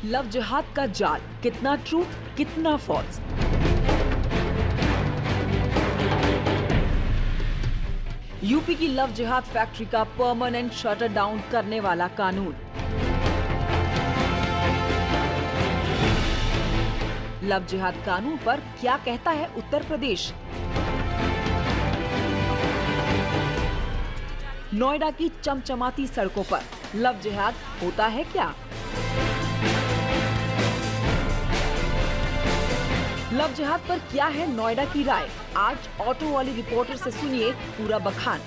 Love जिहाद का जाल, कितना ट्रू कितना फॉल्स। यूपी की लव जिहाद फैक्ट्री का परमानेंट शटर डाउन करने वाला कानून। लव जिहाद कानून पर क्या कहता है उत्तर प्रदेश। नोएडा की चमचमाती सड़कों पर लव जिहाद होता है क्या? लव जिहाद पर क्या है नोएडा की राय? आज ऑटो वाली रिपोर्टर से सुनिए पूरा बखान।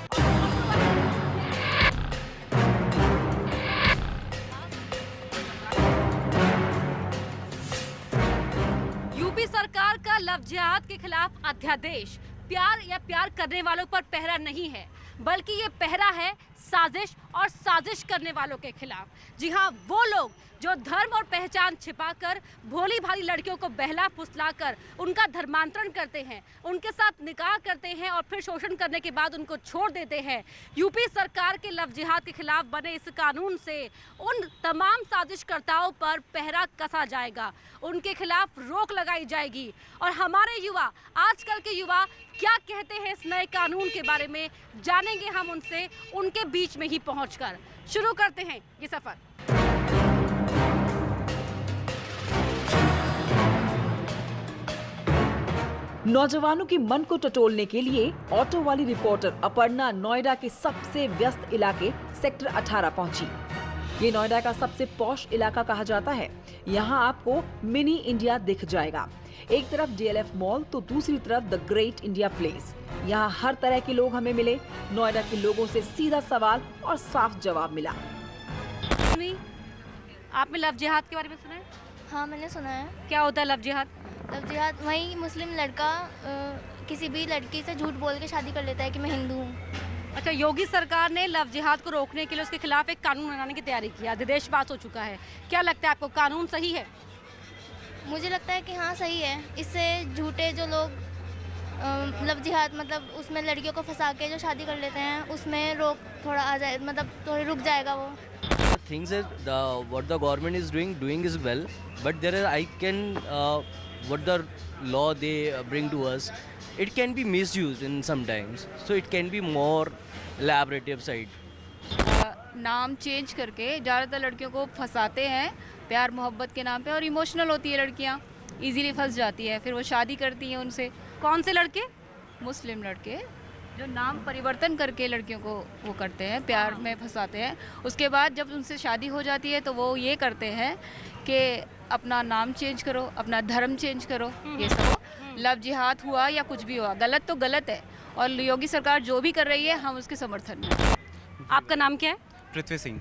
यूपी सरकार का लव जिहाद के खिलाफ अध्यादेश प्यार या प्यार करने वालों पर पहरा नहीं है, बल्कि ये पहरा है साजिश और साजिश करने वालों के खिलाफ। जी हाँ, वो लोग जो धर्म और पहचान छिपाकर भोली भाली लड़कियों को बहला फुसलाकर उनका धर्मांतरण करते हैं, उनके साथ निकाह करते हैं और फिर शोषण करने के बाद उनको छोड़ देते हैं। यूपी सरकार के लव जिहाद के खिलाफ बने इस कानून से उन तमाम साजिशकर्ताओं पर पहरा कसा जाएगा, उनके खिलाफ रोक लगाई जाएगी। और हमारे युवा, आजकल के युवा क्या कहते हैं इस नए कानून के बारे में, जानेंगे हम उनसे, उनके बीच में ही पहुंचकर। शुरू करते हैं ये सफर। नौजवानों के मन को टटोलने के लिए ऑटो वाली रिपोर्टर अपर्णा नोएडा के सबसे व्यस्त इलाके सेक्टर 18 पहुंची। ये नोएडा का सबसे पॉश इलाका कहा जाता है। यहाँ आपको मिनी इंडिया दिख जाएगा। एक तरफ DLF मॉल तो दूसरी तरफ द ग्रेट इंडिया प्लेस। यहाँ हर तरह के लोग हमें मिले। नोएडा के लोगों से सीधा सवाल और साफ जवाब मिला। आपने लव जिहाद के बारे में सुना है? हाँ, मैंने सुना है। क्या होता है लव जिहाद? लव जिहाद वही मुस्लिम लड़का किसी भी लड़की से झूठ बोल के शादी कर लेता है कि मैं हिंदू हूँ। अच्छा, योगी सरकार ने लव जिहाद को रोकने के लिए उसके खिलाफ एक कानून बनाने की तैयारी की, अध्यादेश पास हो चुका है। क्या लगता है आपको, कानून सही है? मुझे लगता है कि हाँ, सही है। इससे झूठे जो लोग लव जिहाद मतलब उसमें लड़कियों को फंसा के जो शादी कर लेते हैं, उसमें रोक थोड़ा आ जाए, मतलब थोड़ी रुक जाएगा वो। Things that what the government is doing is well, but there are what the law they bring to us, it can be misused in sometimes, so it can be more elaborative side. नाम change करके ज़्यादातर लड़कियों को फंसाते हैं प्यार मोहब्बत के नाम पे, और इमोशनल होती है लड़कियाँ, इजीली फंस जाती है, फिर वो शादी करती हैं उनसे। कौन से लड़के? मुस्लिम लड़के जो नाम परिवर्तन करके लड़कियों को वो करते हैं, प्यार में फंसाते हैं। उसके बाद जब उनसे शादी हो जाती है तो वो ये करते हैं कि अपना नाम चेंज करो, अपना धर्म चेंज करो। ये सब लव जिहाद हुआ या कुछ भी हुआ, गलत तो गलत है, और योगी सरकार जो भी कर रही है हम उसके समर्थन में। आपका नाम क्या है? पृथ्वी सिंह।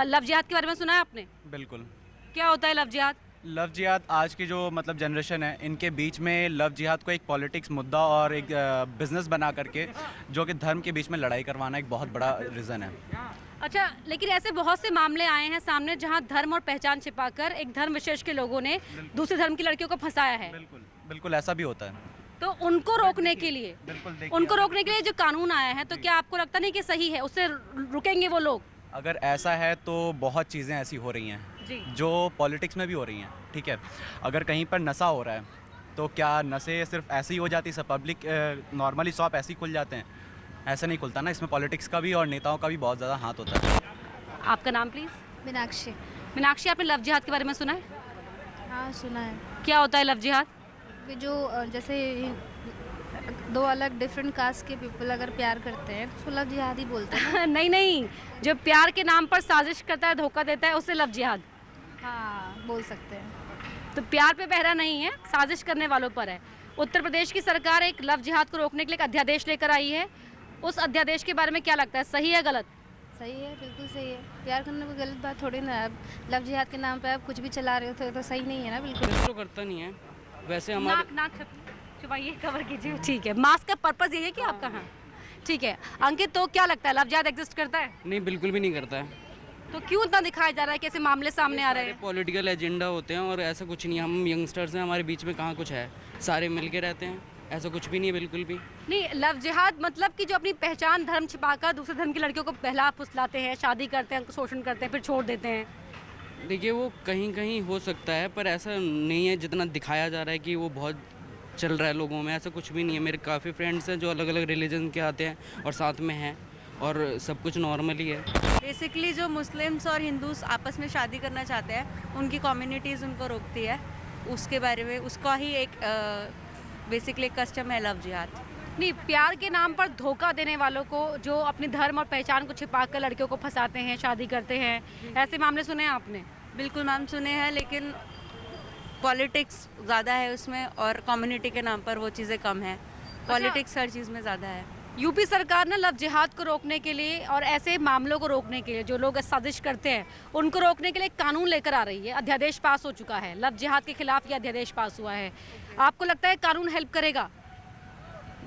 लव जिहाद के बारे में सुना है आपने? बिल्कुल। क्या होता है लव जिहाद? लव जिहाद आज की जो मतलब जनरेशन है, इनके बीच में लव जिहाद को एक पॉलिटिक्स मुद्दा और एक बिजनेस बना करके जो कि धर्म के बीच में लड़ाई करवाना एक बहुत बड़ा रीज़न है। अच्छा, लेकिन ऐसे बहुत से मामले आए हैं सामने जहां धर्म और पहचान छिपाकर एक धर्म विशेष के लोगों ने दूसरे धर्म की लड़कियों को फंसाया है। बिल्कुल बिल्कुल, ऐसा भी होता है। तो उनको रोकने के लिए जो कानून आया है, तो क्या आपको लगता नहीं कि सही है, उससे रुकेंगे वो लोग? अगर ऐसा है तो बहुत चीज़ें ऐसी हो रही हैं जो पॉलिटिक्स में भी हो रही हैं। ठीक है, अगर कहीं पर नशा हो रहा है तो क्या नशे सिर्फ ऐसे ही हो जाती है? पब्लिक नॉर्मली शॉप ऐसे ही खुल जाते हैं? ऐसा नहीं खुलता ना, इसमें पॉलिटिक्स का भी और नेताओं का भी बहुत ज़्यादा हाथ होता है। आपका नाम प्लीज़? मीनाक्षी। मीनाक्षी, आपने लव जिहाद के बारे में सुना है? हाँ, सुना है। क्या होता है लव जिहाद? जो जैसे दो अलग डिफरेंट कास्ट के पीपल अगर प्यार करते हैं तो उसको लव जिहाद ही बोलते हैं। नहीं, जो प्यार के नाम पर साजिश करता है, धोखा देता है, उसे लव जिहाद। हाँ, बोल सकते हैं। तो प्यार पे पहरा नहीं है, साजिश करने वालों पर है। उत्तर प्रदेश की सरकार एक लव जिहाद को रोकने के लिए एक अध्यादेश लेकर आई है। उस अध्यादेश के बारे में क्या लगता है, सही है गलत? सही है, बिल्कुल सही है। प्यार करने को गलत बात थोड़ी ना है। अब लव जिहाद के नाम पे आप कुछ भी चला रहे हो तो सही नहीं है ना। बिल्कुल तो करता नहीं है वैसे हमारे। नाक छुपाइए, कवर कीजिए। ठीक है, मास्क का पर्पस ये है कि आपका? हाँ, ठीक है। अंकित, तो क्या लगता है लव जिहाद एग्जिस्ट करता है? नहीं, बिल्कुल भी नहीं करता है। तो क्यों इतना दिखाया जा रहा है, कैसे मामले सामने आ रहे हैं? पॉलिटिकल एजेंडा होते हैं और ऐसा कुछ नहीं। हम यंगस्टर्स हैं, हमारे बीच में कहाँ कुछ है, सारे मिल के रहते हैं, ऐसा कुछ भी नहीं है, बिल्कुल भी नहीं। लव जिहाद मतलब कि जो अपनी पहचान धर्म छिपाकर दूसरे धर्म की लड़कियों को बहला फुसलाते हैं, शादी करते हैं, शोषण करते हैं, फिर छोड़ देते हैं। देखिए वो कहीं कहीं हो सकता है, पर ऐसा नहीं है जितना दिखाया जा रहा है कि वो बहुत चल रहा है लोगों में। ऐसा कुछ भी नहीं है। मेरे काफ़ी फ्रेंड्स हैं जो अलग अलग रिलीजन के आते हैं और साथ में हैं, और सब कुछ नॉर्मल ही है। बेसिकली जो मुस्लिम्स और हिंदूस आपस में शादी करना चाहते हैं, उनकी कम्युनिटीज़ उनको रोकती है। उसके बारे में उसका ही एक बेसिकली कस्टम है लव जिहाद। नहीं, प्यार के नाम पर धोखा देने वालों को, जो अपने धर्म और पहचान को छिपाकर लड़कियों को फंसाते हैं, शादी करते हैं, ऐसे मामले सुने हैं आपने? बिल्कुल मैम, सुने हैं, लेकिन पॉलिटिक्स ज़्यादा है उसमें और कम्युनिटी के नाम पर वो चीज़ें कम है। पॉलिटिक्स हर चीज़ में ज़्यादा है। यूपी सरकार ने लव जिहाद को रोकने के लिए और ऐसे मामलों को रोकने के लिए, जो लोग साजिश करते हैं उनको रोकने के लिए कानून लेकर आ रही है। अध्यादेश पास हो चुका है, लव जिहाद के खिलाफ ये अध्यादेश पास हुआ है। आपको लगता है कानून हेल्प करेगा?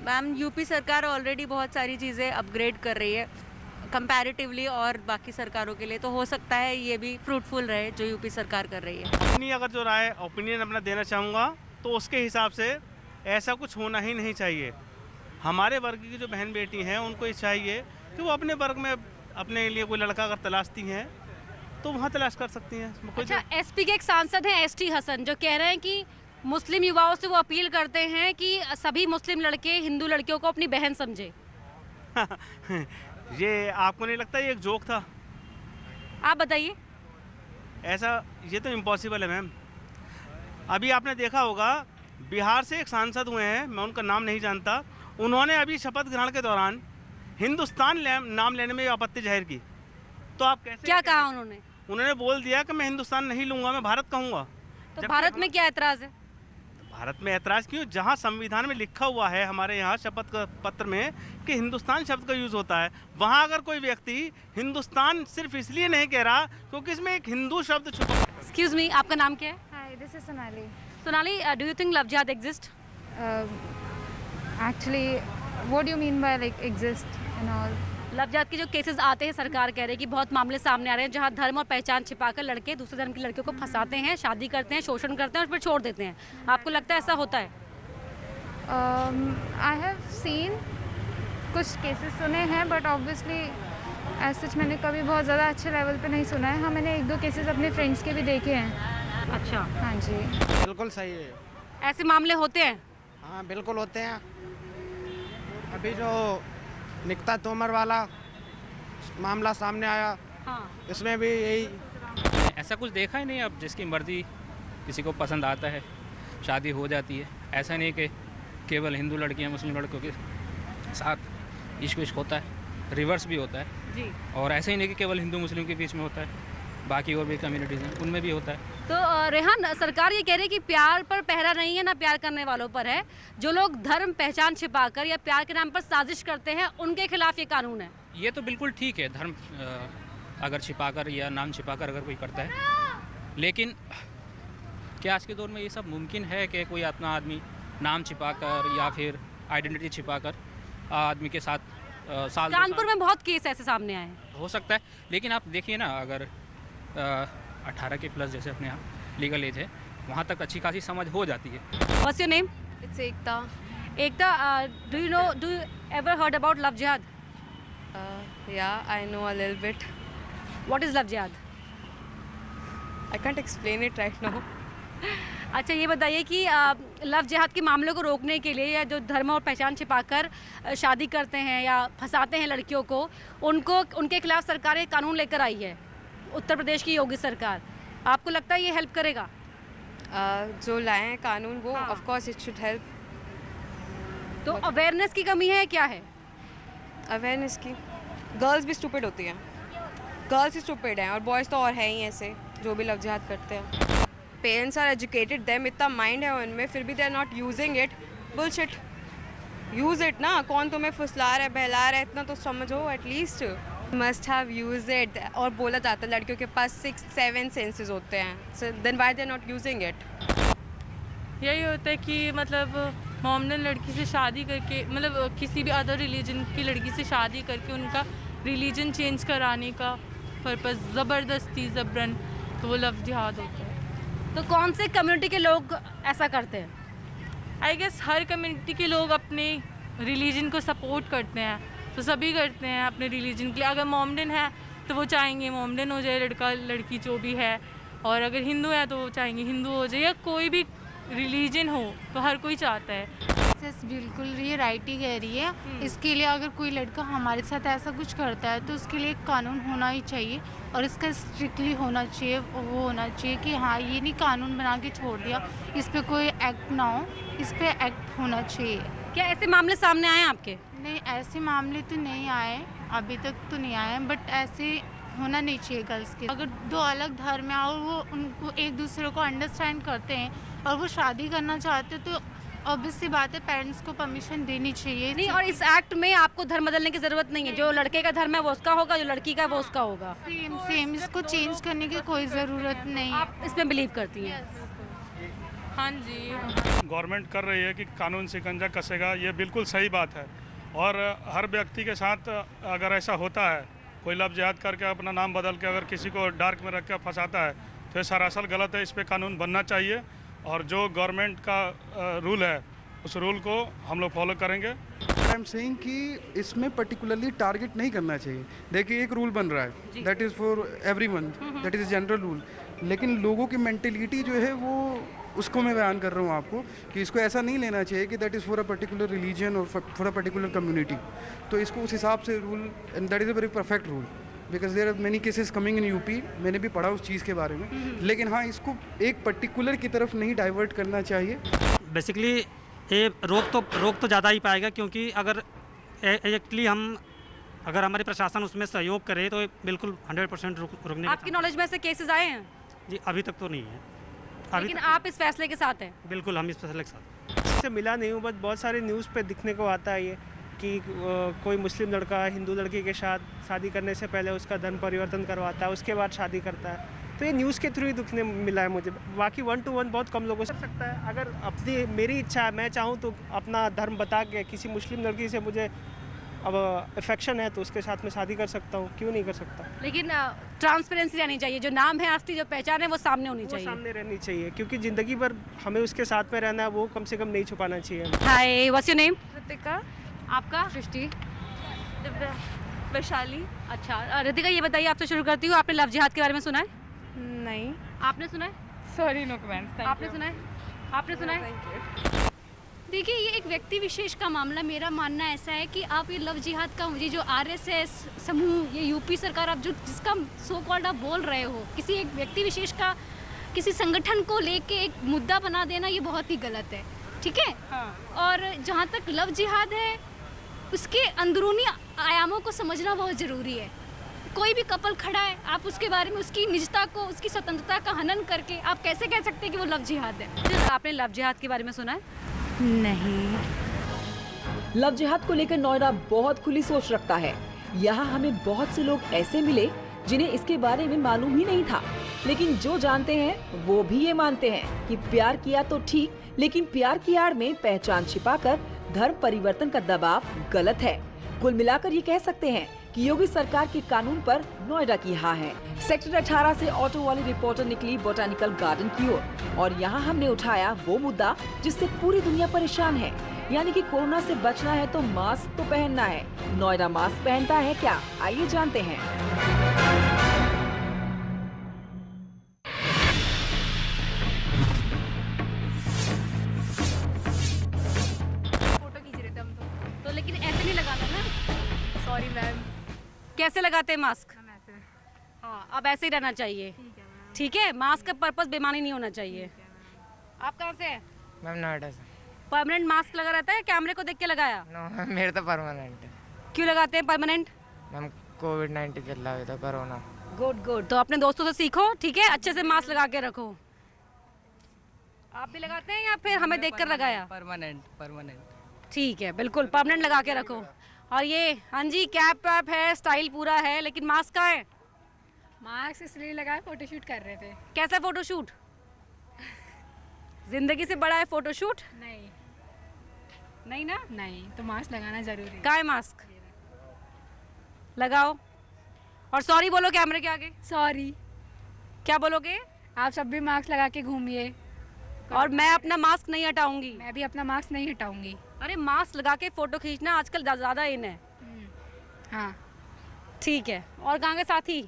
मैम, यूपी सरकार ऑलरेडी बहुत सारी चीज़ें अपग्रेड कर रही है कंपैरेटिवली और बाकी सरकारों के लिए, तो हो सकता है ये भी फ्रूटफुल रहे जो यूपी सरकार कर रही है। अपनी अगर जो राय ओपिनियन अपना देना चाहूँगा तो उसके हिसाब से ऐसा कुछ होना ही नहीं चाहिए। हमारे वर्ग की जो बहन बेटी हैं उनको ये चाहिए कि वो अपने वर्ग में अपने लिए कोई लड़का अगर तलाशती हैं तो वहाँ तलाश कर सकती हैं। अच्छा, एसपी के एक सांसद हैं एसटी हसन, जो कह रहे हैं कि मुस्लिम युवाओं से वो अपील करते हैं कि सभी मुस्लिम लड़के हिंदू लड़कियों को अपनी बहन समझे। ये आपको नहीं लगता ये एक जोक था? आप बताइए। ऐसा ये तो इम्पॉसिबल है मैम। अभी आपने देखा होगा बिहार से एक सांसद हुए हैं, मैं उनका नाम नहीं जानता, उन्होंने अभी शपथ ग्रहण के दौरान हिंदुस्तान नाम लेने में आपत्ति जाहिर की। तो आप कैसे, क्या कहा उन्होंने? उन्होंने बोल दिया कि मैं हिंदुस्तान नहीं लूँगा, मैं भारत कहूँगा। तो भारत में क्या ऐतराज़ है? भारत में ऐतराज़ क्यों? जहाँ संविधान में लिखा हुआ है हमारे यहाँ शपथ पत्र में कि हिंदुस्तान शब्द का यूज़ होता है, वहाँ अगर कोई व्यक्ति हिंदुस्तान सिर्फ इसलिए नहीं कह रहा क्योंकि इसमें एक हिंदू शब्द छुपा। एक्सक्यूज मी, आपका नाम क्या है? Hi, this is Sonali. Sonali, do you think love जिहाद exist? Actually, what do you mean by like exist and all? Love जिहाद के जो केसेस आते हैं, सरकार कह रही है कि बहुत मामले सामने आ रहे हैं जहां धर्म और पहचान छिपाकर लड़के दूसरे धर्म की लड़कियों को फंसाते हैं, शादी करते हैं, शोषण करते हैं और फिर छोड़ देते हैं। आपको लगता है ऐसा होता है? I have seen कुछ केसेस सुने हैं, बट ऑब्वियसली एज सच मैंने कभी बहुत ज़्यादा अच्छे लेवल पे नहीं सुना है। हाँ, मैंने एक दो केसेस अपने फ्रेंड्स के भी देखे हैं। अच्छा, हाँ जी, बिल्कुल सही है। ऐसे मामले होते हैं? हाँ बिल्कुल होते हैं। अभी जो निकिता तोमर वाला मामला सामने आया, हाँ, इसमें भी यही। ऐसा कुछ देखा ही नहीं। अब जिसकी मर्जी किसी को पसंद आता है शादी हो जाती है। ऐसा नहीं कि केवल हिंदू लड़कियां मुस्लिम लड़कों के साथ इश्क विश्क होता है, रिवर्स भी होता है जी। और ऐसा ही नहीं कि केवल हिंदू मुस्लिम के बीच में होता है, बाकी और भी कम्युनिटीज़ हैं उनमें भी होता है। तो रेहान, सरकार ये कह रही है कि प्यार पर पहरा नहीं है, ना प्यार करने वालों पर है। जो लोग धर्म पहचान छिपाकर या प्यार के नाम पर साजिश करते हैं उनके खिलाफ ये कानून है। ये तो बिल्कुल ठीक है, धर्म अगर छिपाकर या नाम छिपाकर अगर कोई करता है, लेकिन क्या आज के दौर में ये सब मुमकिन है कि कोई अपना आदमी नाम छिपाकर या फिर आइडेंटिटी छिपाकर आदमी के साथ साल कानपुर में बहुत केस ऐसे सामने आए हैं। हो सकता है, लेकिन आप देखिए ना, अगर 18 के प्लस जैसे अपने यहाँ लीगल एज है, वहाँ तक अच्छी खासी समझ हो जाती है। What's your name? It's Ekta. Ekta, do you ever heard about love jihad? Yeah, I know a little bit. What is love jihad? I can't explain it right now. अच्छा, ये बताइए कि लव जिहाद के मामलों को रोकने के लिए, या जो धर्म और पहचान छिपाकर शादी करते हैं या फंसाते हैं लड़कियों को, उनके खिलाफ सरकार एक कानून लेकर आई है, उत्तर प्रदेश की योगी सरकार। आपको लगता है ये हेल्प करेगा? जो लाए हैं कानून वो हाँ। Of course it should help. तो अवेयरनेस की कमी है, क्या है अवेयरनेस की? गर्ल्स भी स्टूपिड होती हैं, गर्ल्स ही स्टूपिड हैं और बॉयज़ तो और है ही ऐसे जो भी लव जिहाद करते हैं। पेरेंट्स आर एजुकेटेड, देम इतना माइंड है उनमें, फिर भी they are not using it. Bullshit, use it ना। कौन तुम्हें फुसला रहा है, बहला रहा है, इतना तो समझो at least. Must have use it. और बोला जाता है लड़कियों के पास 6-7 सेंसेस होते हैं, so then why they are not using it? यही होता है कि मतलब मोमडन लड़की से शादी करके, मतलब किसी भी अदर रिलीजन की लड़की से शादी करके उनका रिलीजन चेंज कराने का पर्पस, ज़बरदस्ती ज़बरन, तो वो लव जिहाद होता है। तो कौन से कम्युनिटी के लोग ऐसा करते हैं? आई गेस हर कम्युनिटी के लोग अपने रिलीजन को सपोर्ट करते हैं, तो सभी करते हैं अपने रिलीजन के लिए। अगर मोमडन है तो वो चाहेंगे मोमडन हो जाए लड़का लड़की जो भी है, और अगर हिंदू है तो वो चाहेंगे हिंदू हो जाए, या कोई भी रिलीजन हो तो हर कोई चाहता है। बिल्कुल ये राइट ही कह रही है। इसके लिए अगर कोई लड़का हमारे साथ ऐसा कुछ करता है तो उसके लिए एक कानून होना ही चाहिए, और इसका स्ट्रिक्टली होना चाहिए। वो होना चाहिए कि हाँ, ये नहीं कानून बना के छोड़ दिया, इस पे कोई एक्ट ना हो, इस पे एक्ट होना चाहिए। क्या ऐसे मामले सामने आए आपके? नहीं, ऐसे मामले तो नहीं आए, अभी तक तो नहीं आए, बट ऐसे होना नहीं चाहिए गर्ल्स के। अगर दो अलग धर्म है और वो उनको एक दूसरे को अंडरस्टैंड करते हैं और वो शादी करना चाहते हैं, तो ऑब्वियस सी बात है पेरेंट्स को परमिशन देनी चाहिए। नहीं, और इस एक्ट में आपको धर्म बदलने की जरूरत नहीं है। जो लड़के का धर्म है वो उसका होगा, जो लड़की का है वो उसका होगा। सेम इसको चेंज करने की कोई ज़रूरत नहीं है। आप इसमें बिलीव करती हैं? हाँ जी। गवर्नमेंट कर रही है कि कानून शिकंजा कसेगा, ये बिल्कुल सही बात है। और हर व्यक्ति के साथ अगर ऐसा होता है, कोई लव जिहाद करके अपना नाम बदल के अगर किसी को डार्क में रख कर फंसाता है, तो ये सरासर गलत है। इस पर कानून बनना चाहिए, और जो गवर्नमेंट का रूल है उस रूल को हम लोग फॉलो करेंगे। आई एम सेइंग कि इसमें पर्टिकुलरली टारगेट नहीं करना चाहिए। देखिए, एक रूल बन रहा है, that is for everyone, that is general rule, लेकिन लोगों की मेंटेलिटी जो है वो उसको मैं बयान कर रहा हूँ आपको कि इसको ऐसा नहीं लेना चाहिए कि that is for a particular religion और फॉर अ पर्टिकुलर कम्युनिटी। तो इसको उस हिसाब से rule, and that is a very perfect rule, because there are many cases coming in UP. मैंने भी पढ़ा उस चीज़ के बारे में, लेकिन हाँ, इसको एक पर्टिकुलर की तरफ नहीं डाइवर्ट करना चाहिए। बेसिकली ये रोक तो ज़्यादा ही पाएगा, क्योंकि अगर एक्चुअली अगर हमारे प्रशासन उसमें सहयोग करे तो बिल्कुल 100% रुकने। आपकी नॉलेज में ऐसे केसेस आए हैं? जी अभी तक तो नहीं है। लेकिन आप इस फैसले के साथ हैं? बिल्कुल, हम इस फैसले के साथ। इससे मिला नहीं हूँ, बट बहुत सारे न्यूज़ पे दिखने को आता है ये कि कोई मुस्लिम लड़का हिंदू लड़की के साथ शादी करने से पहले उसका धर्म परिवर्तन करवाता है, उसके बाद शादी करता है। तो ये न्यूज़ के थ्रू ही दिखने मिला है मुझे। बाकी 1 to 1 बहुत कम लोगों से कर सकता है। अगर अपनी मेरी इच्छा है, मैं चाहूँ तो अपना धर्म बता के किसी मुस्लिम लड़की से मुझे अब अफेक्शन है तो उसके साथ में शादी कर सकता हूँ, क्यों नहीं कर सकता। लेकिन ट्रांसपेरेंसी रहनी चाहिए, जो नाम है, असली जो पहचान है वो सामने होनी चाहिए। सामने रहनी चाहिए, क्योंकि ज़िंदगी भर हमें उसके साथ में रहना है, वो कम से कम नहीं छुपाना चाहिए। हाय, व्हाट्स योर नेम? ऋतिका। आपका? सृष्टि। वैशाली। अच्छा ऋतिका, ये बताइए, आपसे शुरू करती हूँ। आपने लव जिहाद के बारे में सुना है? नहीं। आपने सुना है? Sorry, no comments. आपने सुना है? आपने सुना है? देखिए, ये एक व्यक्ति विशेष का मामला। मेरा मानना ऐसा है कि आप ये लव जिहाद का, ये जो आरएसएस समूह, ये यूपी सरकार, आप जो जिसका सो कॉल्ड आप बोल रहे हो, किसी एक व्यक्ति विशेष का, किसी संगठन को लेके एक मुद्दा बना देना, ये बहुत ही गलत है, ठीक है? हाँ। और जहाँ तक लव जिहाद है, उसके अंदरूनी आयामों को समझना बहुत ज़रूरी है। कोई भी कपल खड़ा है, आप उसके बारे में, उसकी निजता को, उसकी स्वतंत्रता का हनन करके आप कैसे कह सकते हैं कि वो लव जिहाद है? आपने लव जिहाद के बारे में सुना है? नहीं। लव जिहाद को लेकर नोएडा बहुत खुली सोच रखता है। यहाँ हमें बहुत से लोग ऐसे मिले जिन्हें इसके बारे में मालूम ही नहीं था, लेकिन जो जानते हैं वो भी ये मानते हैं कि प्यार किया तो ठीक, लेकिन प्यार की आड़ में पहचान छिपाकर धर्म परिवर्तन का दबाव गलत है। कुल मिलाकर ये कह सकते हैं कि योगी सरकार के कानून पर नोएडा की हाँ है। सेक्टर 18 से ऑटो वाली रिपोर्टर निकली बोटानिकल गार्डन की ओर, और यहाँ हमने उठाया वो मुद्दा जिससे पूरी दुनिया परेशान है, यानी कि कोरोना से बचना है तो मास्क तो पहनना है। नोएडा मास्क पहनता है क्या? आइए जानते हैं। फोटो खींच रहे थे हम तो लेकिन ऐसे नहीं लगाना ना। Sorry ma'am. कैसे लगाते हैं मास्क? हाँ, अब ऐसे ही रहना चाहिए, ठीक है? मास्क का पर्पस बेमानी नहीं होना चाहिए। आप कहाँ से हैं? मैम नोएडा से। परमानेंट मास्क लगा रहता है, कैमरे को देख के लगाया? नो, मेरे तो परमानेंट है। क्यों लगाते हैं परमानेंट? मैम कोविड-19 चल रहा है तो कोरोना। गुड गुड, तो अपने दोस्तों से सीखो, ठीक है? अच्छे से मास्क लगा के रखो। आप भी लगाते हैं या फिर हमें देखकर लगाया? परमानेंट। ठीक है, बिल्कुल परमानेंट लगा के रखो। और ये हाँ जी, कैप वैप है, स्टाइल पूरा है, लेकिन मास्क कहाँ है? मास्क इसलिए लगाया, फोटोशूट कर रहे थे। कैसा फोटोशूट? जिंदगी से बड़ा है फोटोशूट? नहीं। नहीं ना? नहीं, तो मास्क लगाना जरूरी है। कहाँ है मास्क? लगाओ और सॉरी बोलो कैमरे के आगे। सॉरी। क्या बोलोगे? आप सब भी मास्क लगा के घूमिए। और मैं अपना मास्क नहीं हटाऊंगी। मैं भी अपना मास्क नहीं हटाऊंगी। अरे मास्क लगा के फोटो खींचना आजकल ज़्यादा इन है। हाँ ठीक है। और कहाँ के साथी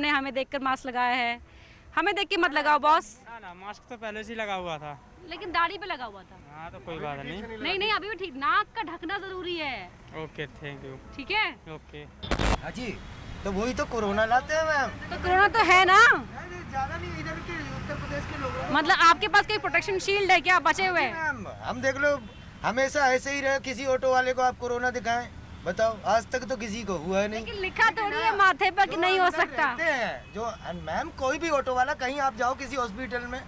ने हमें देखकर मास्क लगाया है, हमें देख के मत लगाओ बॉस। ना मास्क तो पहले से ही लगा हुआ था, लेकिन दाढ़ी पे लगा हुआ था। हाँ तो कोई बात नहीं। नहीं अभी भी ठीक, नाक का ढकना जरूरी है। Okay thank you. ठीक है ओके। अजी तो वही तो कोरोना लाते हैं मैम। तो कोरोना तो है ना, ज्यादा नहीं, इधर के उत्तर प्रदेश के लोग। मतलब आपके पास कोई प्रोटेक्शन शील्ड है क्या बचे हुए? हम देख लो हमेशा ऐसे ही रहे, किसी ऑटो वाले को आप कोरोना दिखाएं, बताओ आज तक तो किसी को हुआ नहीं। लेकिन लिखा थोड़ी है माथे पर कि नहीं हो सकता। जो मैम कोई भी ऑटो वाला, कहीं आप जाओ किसी हॉस्पिटल में,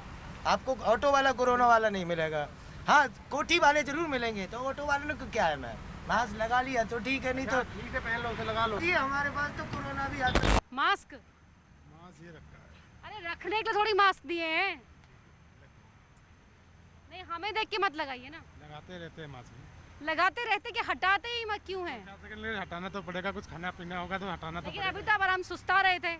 आपको ऑटो वाला कोरोना वाला नहीं मिलेगा। हाँ कोठी वाले जरूर मिलेंगे। तो ऑटो वाले ने क्या है, मैम मास्क लगा लिया तो ठीक है, नहीं तो ठीक है पहन लो, उसे लगा लो। ये हमारे पास तो कोरोना भी आता है। मास्क ये रखा है। अरे रखने के लिए थोड़ी मास्क दिए हैं। नहीं हमें देख के मत लगाइए ना। लगाते रहते हैं मास्क, लगाते रहते कि हटाते ही मत क्यों है? हटाना तो पड़ेगा, कुछ खाना पीना होगा तो हटाना तो लेकिन अभी तो हम सुस्ता रहे थे।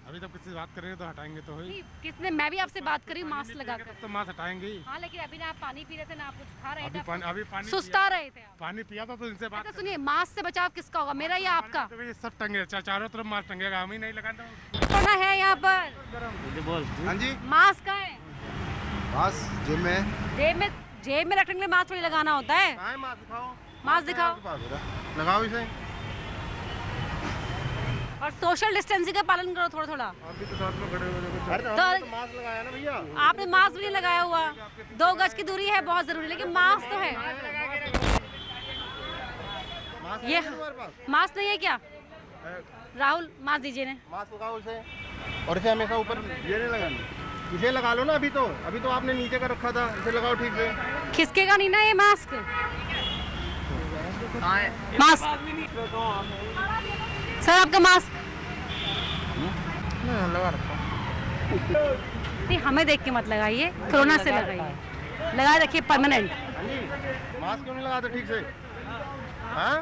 अभी तो किसी से बात करेंगे तो हटाएंगे तो ही। किसने? मैं भी आपसे बात करी मास्क लगाकर। तो मास्क हटाएंगे। हाँ लेकिन अभी ना आप पानी पी रहे थे ना, आप कुछ खा रहे थे, अभी पानी सुस्ता रहे थे। पानी पिया था तो इनसे बात। तो सुनिए, मास्क से बचाव किसका होगा, मेरा या आपका? तो ये सब टंगे, चारों तरफ मास्क टंगेगा, हम ही नहीं लगाते। कोरोना है यहाँ पर। बोल। हाँ जी मास्क कहाँ है? मास्क जेब में। जेब में रखने के लिए मास्क थोड़ी लगाना होता है। मास्क दिखाओ, मास्क दिखाओ, लगाओ इसे। और सोशल डिस्टेंसिंग का पालन करो थोड़ा थोड़ा। अभी तो साथ में खड़े हुए तो मास्क लगाया ना भैया। आपने मास्क भी नहीं लगाया हुआ। 2 गज की दूरी है बहुत जरूरी, लेकिन मास्क तो है। ये मास्क नहीं है क्या राहुल? मास्क दीजिए ने। मास्क लगाओ इसे, और इसे हमेशा ऊपर ये नहीं लगाना, इसे लगा लो ना। अभी तो आपने नीचे का रखा था, इसे लगाओ ठीक से। खिसकेगा नहीं ना ये मास्क? सर आपका मास्क लगा रखा। नहीं हमें देख के मत लगाइए, कोरोना से लगाइए, लगा रखिए परमानेंट। मास्क क्यों नहीं लगाते ठीक से? हाँ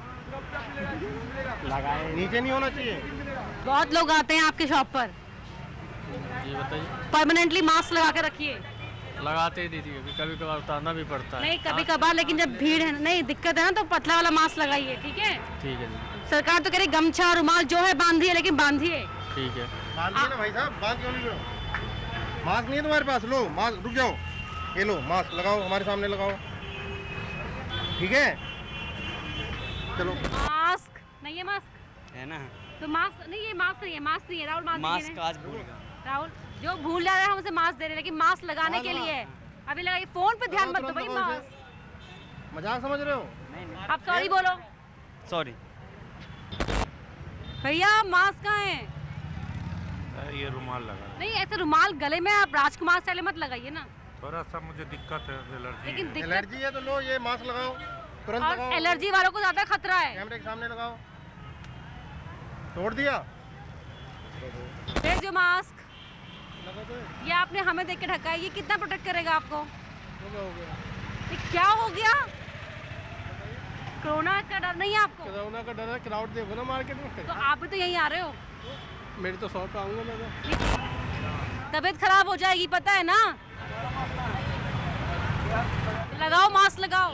लगाए, नीचे नहीं होना चाहिए। बहुत लोग आते हैं आपके शॉप पर। जी बताइए। परमानेंटली मास्क लगा के रखिए। लगाते ही दीदी, कभी कभार उतारना भी पड़ता है। नहीं कभी कभार, लेकिन जब भीड़ है, नहीं दिक्कत है ना, तो पतला वाला मास्क लगाइए। ठीक है ठीक है जी। सरकार तो कह रही गमछा रुमाल जो है बांधिए, लेकिन बांधिए। ठीक है बांधिए ना भाई साहब, बात क्यों नहीं करो? मास्क नहीं है तुम्हारे पास? लो मास्क, रुक जाओ, ये लो मास्क लगाओ, हमारे सामने लगाओ, ठीक है? चलो। मास्क नहीं है, मास्क है ना? तो मास्क नहीं, ये मास्क नहीं है, मास्क नहीं है राहुल। मास्क आज भूल गया राहुल, जो भूल जा रहे हैं हम उसे मास्क दे रहे हैं, लेकिन मास्क लगाने के लिए अभी लगाइए। फोन पे ध्यान मत दो भाई। मास्क मजाक समझ रहे हो? आप सॉरी बोलो। सॉरी भैया मास्क कहाँ है? ये रुमाल लगा। नहीं ऐसे रुमाल गले में आप राजकुमार स्टाइल मत लगाइए ना। थोड़ा सा मुझे दिक्कत है, एलर्जी। लेकिन एलर्जी है तो लो ये मास्क लगाओ, तुरंत लगाओ। एलर्जी वालों को ज्यादा खतरा है। कैमरे के सामने लगाओ। तोड़ दिया फिर जो मास्क ये आपने हमें देख के ढका है, ये कितना प्रोटेक्ट करेगा आपको? ये क्या हो गया? कोरोना का डर नहीं है आपको? कोरोना का डर है, क्राउड देखो ना मार्केट में। तो आप भी तो यहीं आ रहे हो। मेरी तो शॉप पे आऊंगा मैं तो। तबीयत खराब हो जाएगी पता है ना। लगाओ मास्क लगाओ।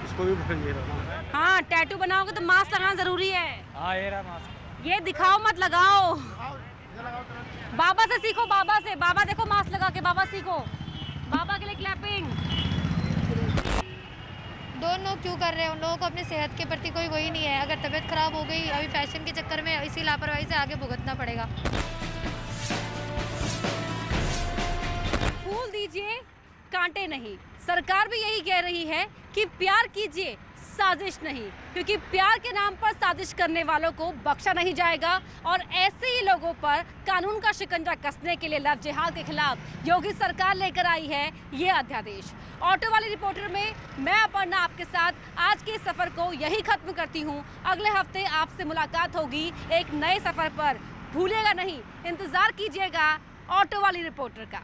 इसको भी भर रहा। हाँ टैटू बनाओगे तो मास्क लगाना जरूरी है। हाँ ये रहा मास्क। ये दिखाओ मत, लगाओ। बाबा से सीखो, बाबा से। बाबा देखो मास्क लगा के, बाबा सीखो। बाबा के लिए क्लैपिंग। दोनों क्यों कर रहे हैं? उन लोगों को अपनी सेहत के प्रति कोई वही नहीं है। अगर तबीयत खराब हो गई अभी फैशन के चक्कर में, इसी लापरवाही से आगे भुगतना पड़ेगा। फूल दीजिए कांटे नहीं। सरकार भी यही कह रही है कि प्यार कीजिए, साजिश नहीं, क्योंकि प्यार के नाम पर साजिश करने वालों को बख्शा नहीं जाएगा। और ऐसे ही लोगों पर कानून का शिकंजा कसने के लिए लव जिहाद के खिलाफ योगी सरकार लेकर आई है ये अध्यादेश। ऑटो वाली रिपोर्टर में मैं अपर्णा आपके साथ आज के सफर को यही खत्म करती हूँ। अगले हफ्ते आपसे मुलाकात होगी एक नए सफर पर। भूलिएगा नहीं, इंतजार कीजिएगा ऑटो वाली रिपोर्टर का।